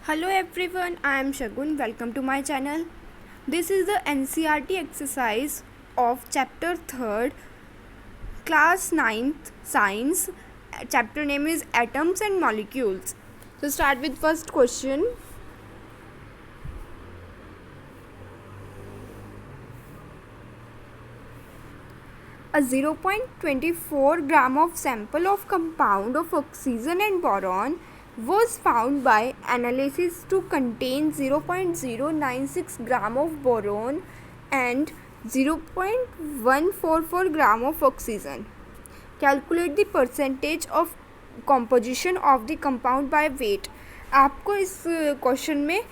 Hello everyone, I am Shagun. Welcome to my channel. This is the NCERT exercise of chapter 3rd, class 9th science. Chapter name is atoms and molecules. So start with first question. A 0.24 gram of sample of compound of oxygen and boron was found by analysis to contain 0.096 gram of boron and 0.144 gram of oxygen. Calculate the percentage of composition of the compound by weight. आपको इस question में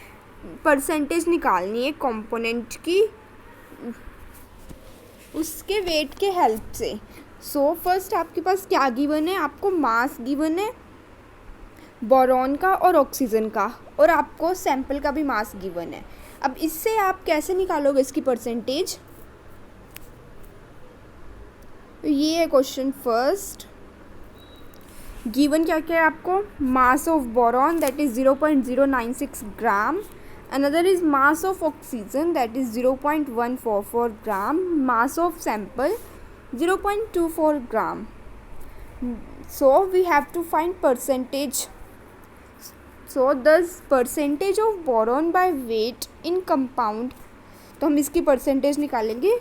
percentage निकालनी है component की उसके wait के help से. So first आपके पास क्या गिवन है, आपको मास गिवन है बोरॉन का और ऑक्सीजन का, और आपको सैंपल का भी मास गिवन है. अब इससे आप कैसे निकालोगे इसकी परसेंटेज, ये है क्वेश्चन. फर्स्ट गिवन क्या क्या है आपको, mass of boron that is 0.096 gram, another is mass of oxygen that is 0.144 gram, mass of sample 0.24 gram. So we have to find percentage. So the percentage of boron by weight in compound, तो हम इसकी percentage निकालेंगे.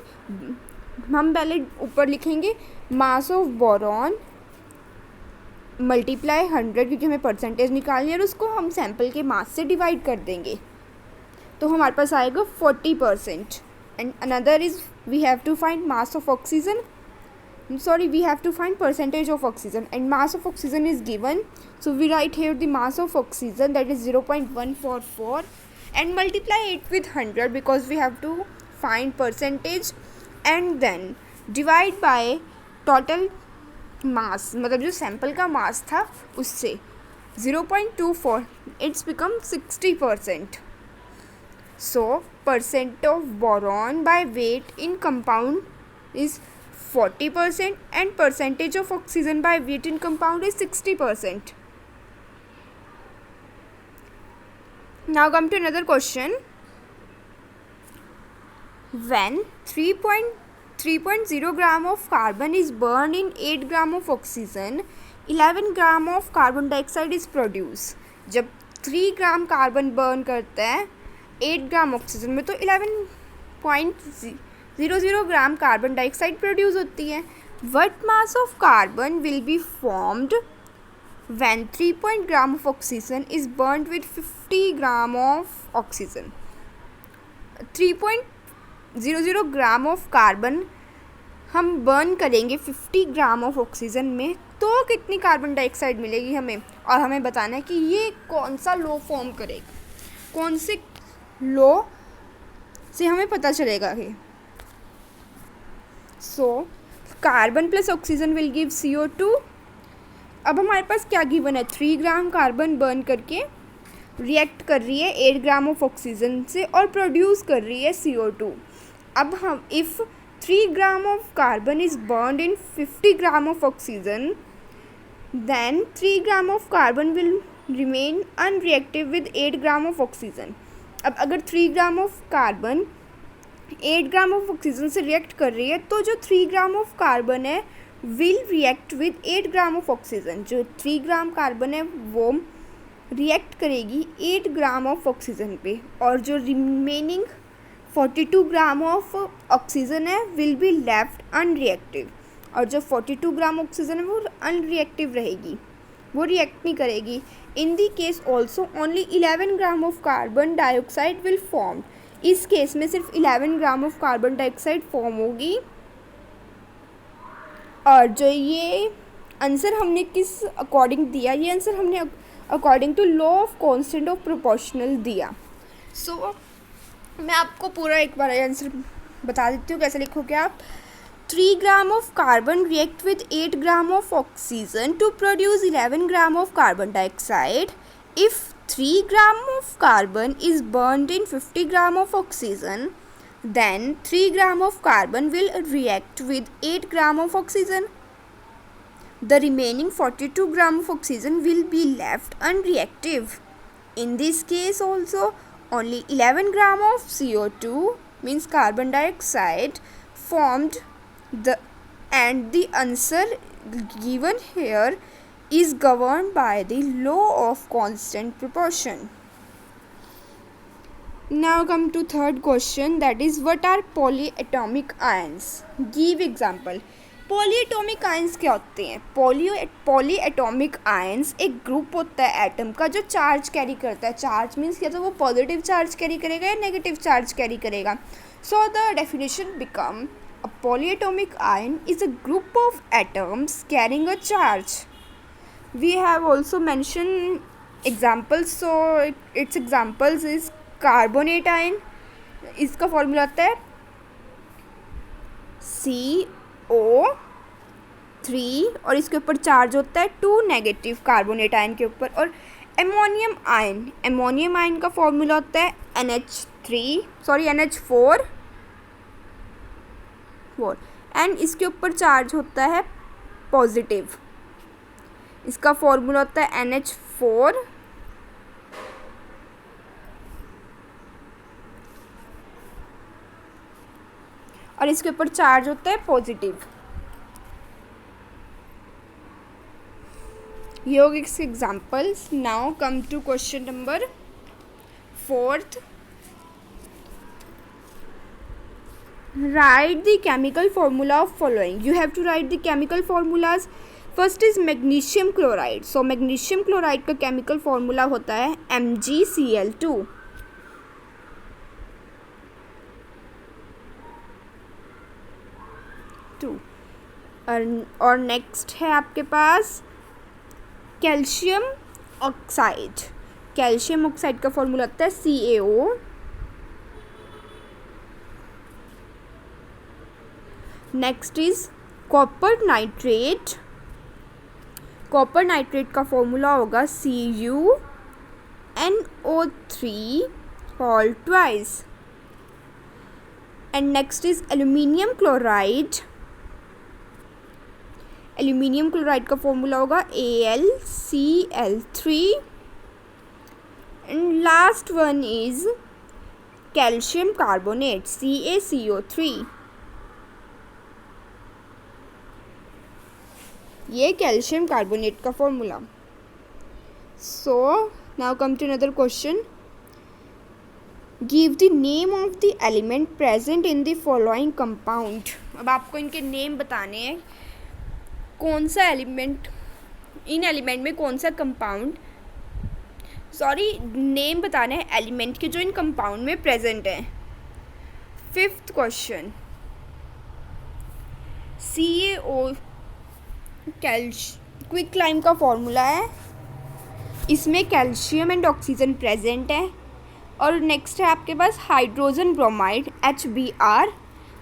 हम पहले ऊपर लिखेंगे mass of boron multiply 100 क्योंकि हमें परसेंटेज निकालनी है, और उसको हम सैंपल के मास से डिवाइड कर देंगे तो हमारे पास आएगा 40%. And another is we have to find mass of oxygen, sorry we have to find percentage of oxygen and mass of oxygen is given, so we write here the mass of oxygen that is 0.144 and multiply it with 100 because we have to find percentage, and then divide by total mass, मतलब जो sample का मास था उससे 0.24, it's become 60%. So percent of boron by weight in compound is 40% and percentage of oxygen by weight in compound is 60%. Now come to another question. When 3.0 gram of carbon is burned in 8 gram of oxygen, 11 gram of carbon dioxide is produced. जब 3 gram carbon burn करता है 8 gram oxygen में तो 11.00 gram carbon dioxide produce होती है. What mass of carbon will be formed when 3 gram of oxygen is burned with 50 gram of oxygen. 3.00 gram of carbon हम burn करेंगे 50 gram of oxygen में, तो कितनी कार्बन डाइऑक्साइड मिलेगी हमें, और हमें बताना है कि ये कौन सा लॉ फॉर्म करेगा, कौन से लॉ से हमें पता चलेगा कि. So carbon plus oxygen will give CO2. अब हमारे पास क्या गिवन है, 3 ग्राम कार्बन बर्न करके रिएक्ट कर रही है 8 ग्राम ऑफ ऑक्सीजन से और प्रोड्यूस कर रही है CO2. अब हम if 3 gram of carbon is burned in 50 gram of oxygen, then 3 gram of carbon will remain unreactive with 8 gram of oxygen. अब अगर 3 ग्राम of carbon 8 gram of oxygen से रिएक्ट कर रही है तो जो 3 ग्राम ऑफ कार्बन है will react with 8 gram of oxygen. जो 3 ग्राम कार्बन है वो रिएक्ट करेगी 8 ग्राम ऑफ ऑक्सीजन पे, और जो रिमेनिंग 42 ग्राम ऑफ ऑक्सीजन है विल बी लेफ्ट अनरिएक्टिव, और जो 42 ग्राम ऑक्सीजन है वो अनरिएक्टिव रहेगी, वो रिएक्ट नहीं करेगी. In the case also only 11 gram of carbon dioxide will form. इस केस में सिर्फ 11 gram of carbon dioxide form होगी. और जो ये आंसर हमने किस अकॉर्डिंग दिया, ये आंसर हमने according to law of constant of proportional दिया. सो मैं आपको पूरा एक बार आंसर बता देती हूँ कैसे लिखोगे आप. 3 gram of carbon react with 8 gram of oxygen to produce 11 gram of carbon dioxide. If 3 gram of carbon is burned in 50 gram of oxygen, then 3 gram of carbon will react with 8 gram of oxygen. The remaining 42 gram of oxygen will be left unreactive. In this case also, only 11 gram of CO2 means carbon dioxide formed, and the answer given here is governed by the law of constant proportion. Now come to third question, that is what are polyatomic ions? Give example. Polyatomic ions क्या होते हैं? Polyatomic ions एक group होता है atom का जो charge carry करता है. चार्ज मीन्स क्या, तो वो पॉजिटिव चार्ज कैरी करेगा या नेगेटिव चार्ज कैरी करेगा. So the definition become a polyatomic ion is a group of atoms carrying a charge. We have also mention examples. So it's examples is carbonate ion. इसका formula होता है CO3 और इसके ऊपर charge होता है 2 negative carbonate ion के ऊपर. और एमोनियम आयन का फॉर्मूला होता है NH4 एंड इसके ऊपर चार्ज होता है पॉजिटिव. इसका फॉर्मूला होता है NH4 और इसके ऊपर चार्ज होता है पॉजिटिव. ये हो गए इसके examples. Now come to question number 4. Write the chemical formula of following. You have to write the chemical formulas. First is magnesium chloride. So magnesium chloride का chemical formula होता है MgCl2. और नेक्स्ट है आपके पास कैल्शियम ऑक्साइड. कैल्शियम ऑक्साइड का formula होता है CaO. Next is copper nitrate. Copper nitrate का फॉर्मूला होगा CuNO3 all twice. And next is aluminium chloride. Aluminium chloride का फॉर्मूला होगा AlCl3. And last one is calcium carbonate CaCO3. ये calcium carbonate का formula. So now come to another question. Give the name of the element present in the following compound. अब आपको इनके name बताने हैं. कौन सा एलिमेंट, इन एलिमेंट में कौन सा कंपाउंड, नेम बताने हैं एलिमेंट के जो इन कंपाउंड में प्रेजेंट है. 5th question. CaO क्विकलाइम का फॉर्मूला है. इसमें कैल्शियम एंड ऑक्सीजन प्रेजेंट है. और नेक्स्ट है आपके पास हाइड्रोजन ब्रोमाइड HBr.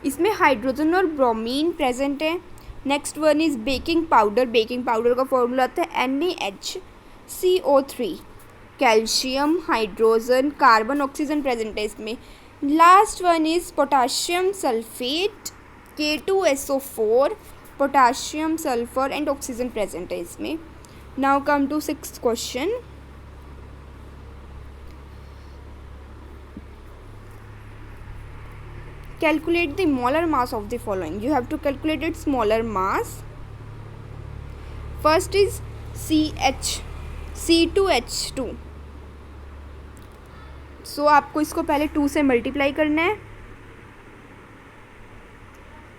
इसमें हाइड्रोजन और ब्रोमीन प्रेजेंट है. Next one is baking powder. Baking powder का फॉर्मूला आता है NaHCO3. Calcium, hydrogen, carbon, oxygen present है इसमें. Last one is potassium sulphate K2SO4. Potassium, sulphur and oxygen present है इसमें. Now come to 6th question. Calculate the molar mass of the following. You have to calculate its molar mass. First is C2H2. सो आपको इसको पहले 2 से multiply करना है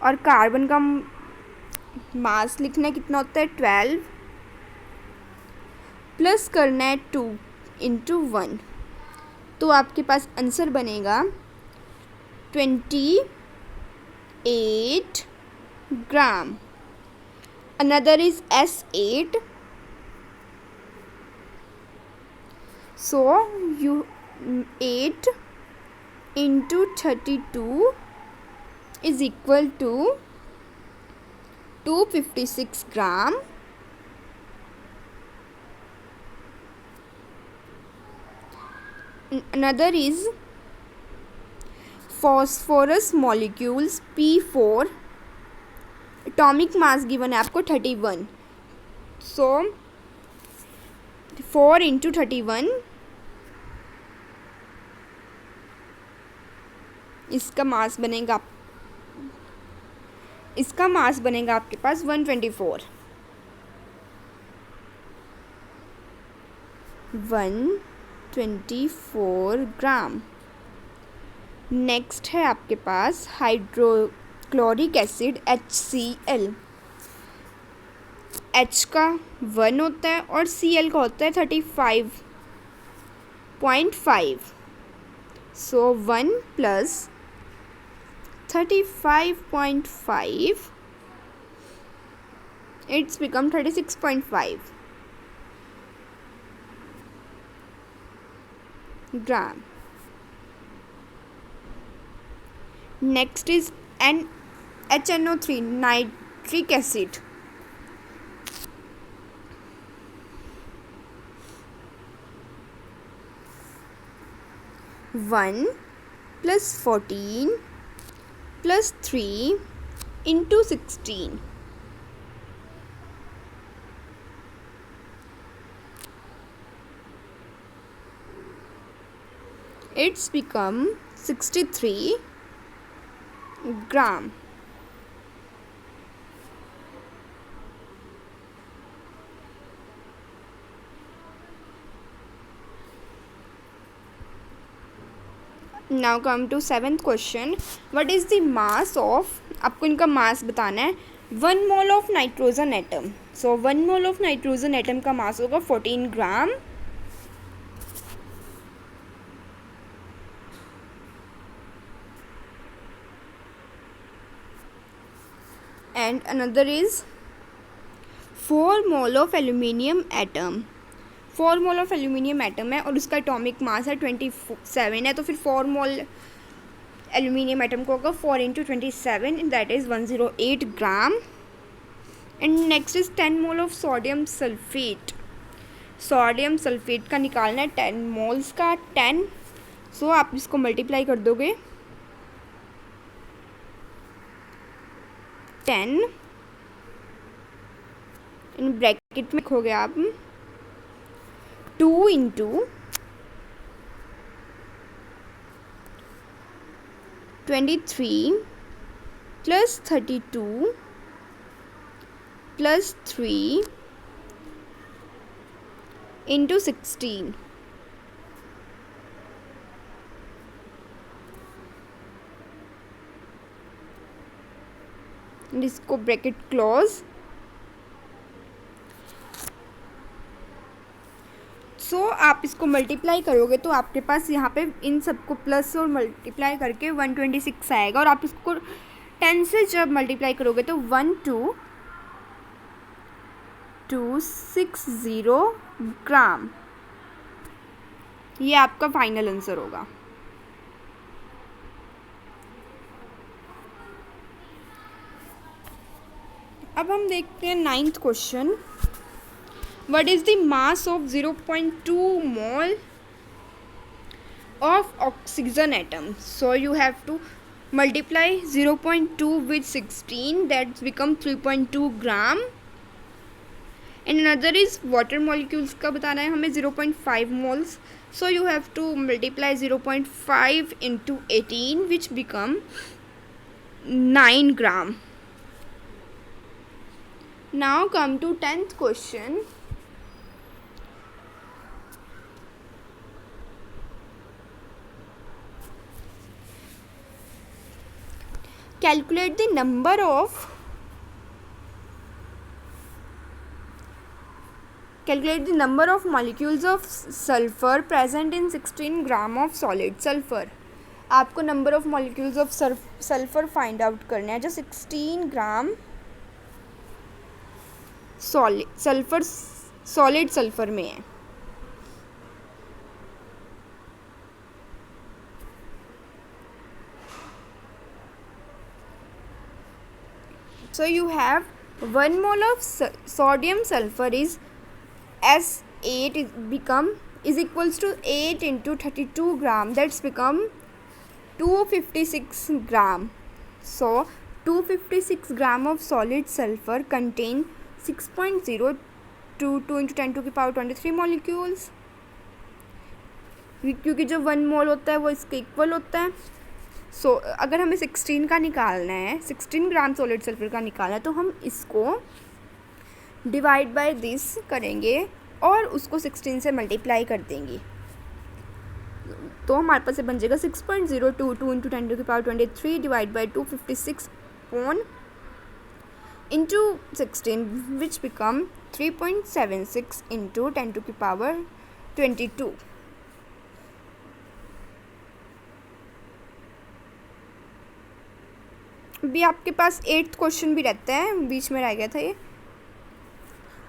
और carbon का मास लिखना है. कितना होता है 12 प्लस करना है 2 × 1. तो आपके पास आंसर बनेगा 28 gram. Another is S8. So you 8 × 32 is equal to 256 gram. Another is phosphorus molecules P4. Atomic mass given है आपको 31. सो 4 × 31 इसका मास बनेगा आपके पास 124 ग्राम। नेक्स्ट है आपके पास हाइड्रोक्लोरिक एसिड HCl। H का 1 होता है और Cl का होता है 35.5। So 1 plus 35.5 it's become 36.5 gram. Next is HNO3 nitric acid. One plus 14 plus 3 into 16 it's become 63 gram। Now come to 7th question. What is the mass of, आपको इनका mass बताना है। 1 mole of nitrogen atom. So 1 mole of nitrogen atom का mass होगा 14 gram. And another is 4 mole of aluminium atom. 4 mole of aluminium atom है और उसका atomic mass है 27 है, तो फिर 4 मोल एल्यूमिनियम एटम को होगा 4 into 27 that is 108 gram. And next is 10 mole of sodium sulphate. Sodium sulphate का निकालना है 10 मोल्स का 10। सो आप इसको मल्टीप्लाई कर दोगे 10 इन ब्रैकेट में लिखोगे आप 2 इंटू 23 प्लस 32 प्लस 3 इंटू 16। इसको ब्रैकेट क्लोज। सो आप इसको मल्टीप्लाई करोगे तो आपके पास यहाँ पे इन सबको प्लस और मल्टीप्लाई करके 126 आएगा। और आप इसको 10 से जब मल्टीप्लाई करोगे तो 12260 ग्राम। ये आपका फाइनल आंसर होगा। अब हम देखते हैं 9th question. What is the mass of 0.2 mole of oxygen atom? So you have to multiply 0.2 with 16, that's become 3.2 gram. And another is water molecules का बताना है हमें 0.5 moles. So you have to multiply 0.5 into 18 which become 9 gram. Now come to 10th question. Calculate the number of molecules of sulfur present in 16 gram of solid sulfur। आपको number of molecules of sulphur find out करना है जो 16 ग्राम solid sulphur में है। So you have 1 mole of sodium sulfur is S8 is equals to 8 into 32 gram, that's become 256 gram. So 256 gram of solid sulfur contain 6.022 into 10 to the power 23 molecules। क्योंकि जो 1 मोल होता है वो इसके इक्वल होता है। सो अगर हमें 16 का निकालना है, 16 ग्राम सॉलिड सल्फर का निकालना है, तो हम इसको डिवाइड बाय दिस करेंगे और उसको 16 से मल्टीप्लाई कर देंगे, तो हमारे पास बन जाएगा 6.022 into 10⁻23 divide by 256 into 16 which become 3.76 into 10⁻22। अभी आपके पास 8th क्वेश्चन भी रहता है, बीच में रह गया था ये।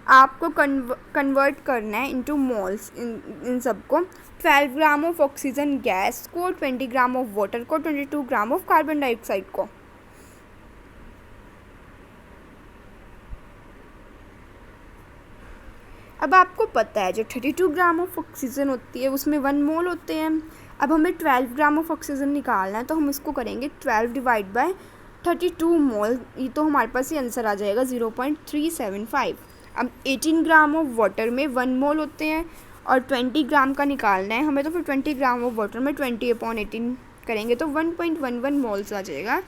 आपको कन्वर्ट करना है इनटू मोल्स, इन सबको 12 ग्राम ऑफ ऑक्सीजन गैस को, 20 ग्राम ऑफ वाटर को, 22 ग्राम ऑफ कार्बन डाइऑक्साइड को। अब आपको पता है जो 32 ग्राम ऑफ ऑक्सीजन होती है उसमें 1 मोल होते हैं। अब हमें 12 ग्राम ऑफ ऑक्सीजन निकालना है, तो हम इसको करेंगे 12 डिवाइड बाय 32 मोल, ये तो हमारे पास ये आंसर आ जाएगा 0.375। अब 18 ग्राम ऑफ वाटर में 1 मोल होते हैं और 20 ग्राम का निकालना है हमें, तो फिर 20 ग्राम ऑफ वाटर में 20/18 करेंगे तो 1.11 मोल्स आ जाएगा।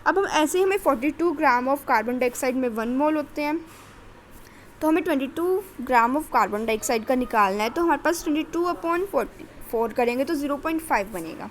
अब हम ऐसे ही हमें 42 ग्राम ऑफ कार्बन डाइऑक्साइड में 1 मोल होते हैं, तो हमें 22 ग्राम ऑफ कार्बन डाइऑक्साइड का निकालना है, तो हमारे पास 22/44 करेंगे तो 0.5 बनेगा।